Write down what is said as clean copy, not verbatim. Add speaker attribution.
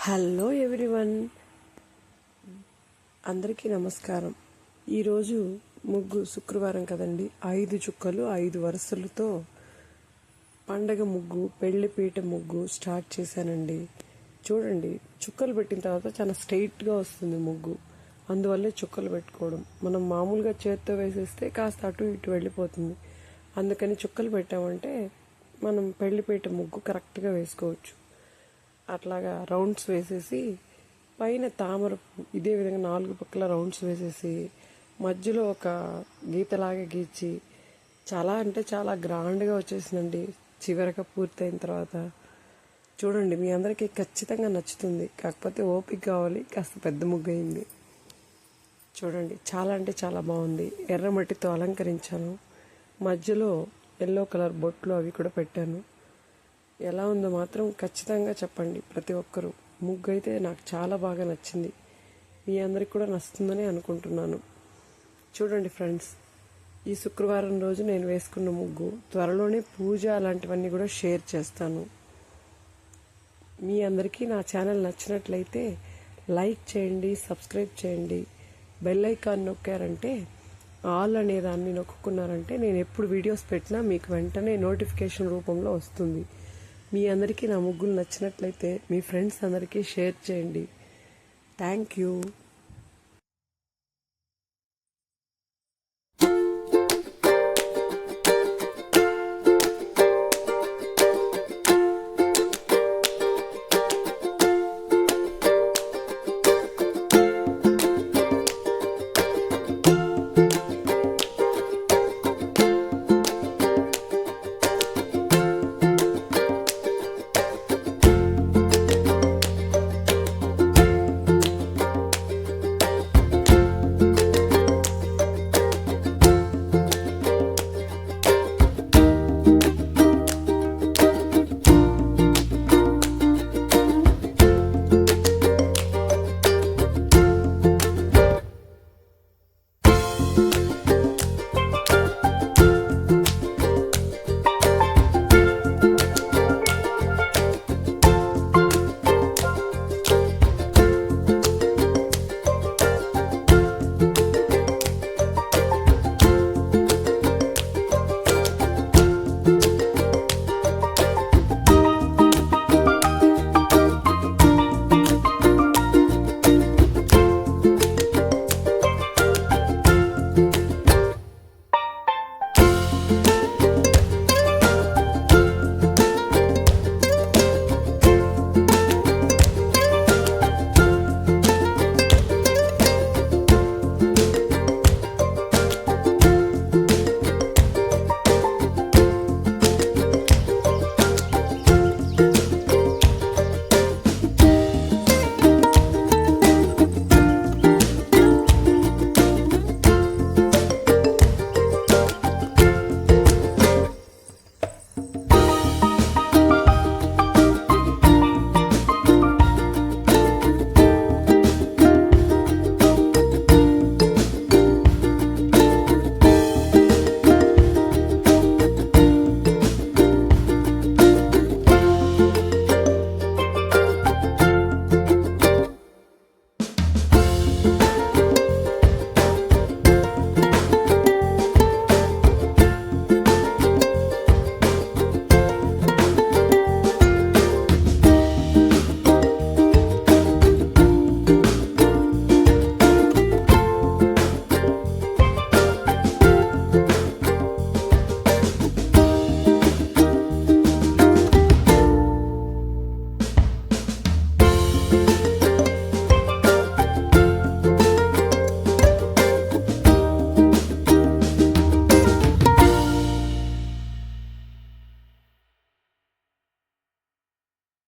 Speaker 1: Hello everyone, అందరికీ నమస్కారం. ఈరోజు ముగ్గు శుక్రవారం కదండి. 5 చుక్కలు 5 వరుసలతో పండగ ముగ్గు, పెళ్లిపీట ముగ్గు స్టార్ట్ చేశానండి. చూడండి, చుక్కలు పెట్టిన తర్వాత చాలా స్ట్రైట్గా వస్తుంది ముగ్గు. అందువల్లే చుక్కలు పెట్టుకోవడం. మనం మామూలుగా చేత్తో వేసేస్తే కాస్త అటు ఇటు వెళ్ళిపోతుంది. అందుకని చుక్కలు పెట్టామంటే మనం పెళ్లిపీట ముగ్గు కరెక్ట్గా వేసుకోవచ్చు. అట్లాగా రౌండ్స్ వేసేసి పైన తామర ఇదే విధంగా 4 పక్కల రౌండ్స్ వేసేసి మధ్యలో ఒక గీతలాగా గీచి చాలా అంటే చాలా గ్రాండ్గా వచ్చేసిందండి. చివరిగా పూర్తయిన తర్వాత చూడండి, మీ అందరికీ ఖచ్చితంగా నచ్చుతుంది. కాకపోతే ఓపిక కావాలి, కాస్త పెద్ద ముగ్గు అయింది. చూడండి, చాలా అంటే చాలా బాగుంది. ఎర్రమట్టితో అలంకరించాను. మధ్యలో ఎల్లో కలర్ బొట్లు అవి కూడా పెట్టాను. ఎలా ఉందో మాత్రం ఖచ్చితంగా చెప్పండి ప్రతి ఒక్కరూ. ముగ్గు అయితే నాకు చాలా బాగా నచ్చింది. మీ అందరికి కూడా నచ్చుతుందని అనుకుంటున్నాను. చూడండి ఫ్రెండ్స్, ఈ శుక్రవారం రోజు నేను వేసుకున్న ముగ్గు త్వరలోనే పూజ అలాంటివన్నీ కూడా షేర్ చేస్తాను. మీ అందరికీ నా ఛానల్ నచ్చినట్లయితే లైక్ చేయండి, సబ్స్క్రైబ్ చేయండి. బెల్ ఐకాన్ నొక్కారంటే, ఆల్ అనే దాన్ని నొక్కున్నారంటే నేను ఎప్పుడు వీడియోస్ పెట్టినా మీకు వెంటనే నోటిఫికేషన్ రూపంలో వస్తుంది. మీ అందరికీ నా ముగ్గులు నచ్చినట్లయితే మీ ఫ్రెండ్స్ అందరికీ షేర్ చేయండి. Thank you.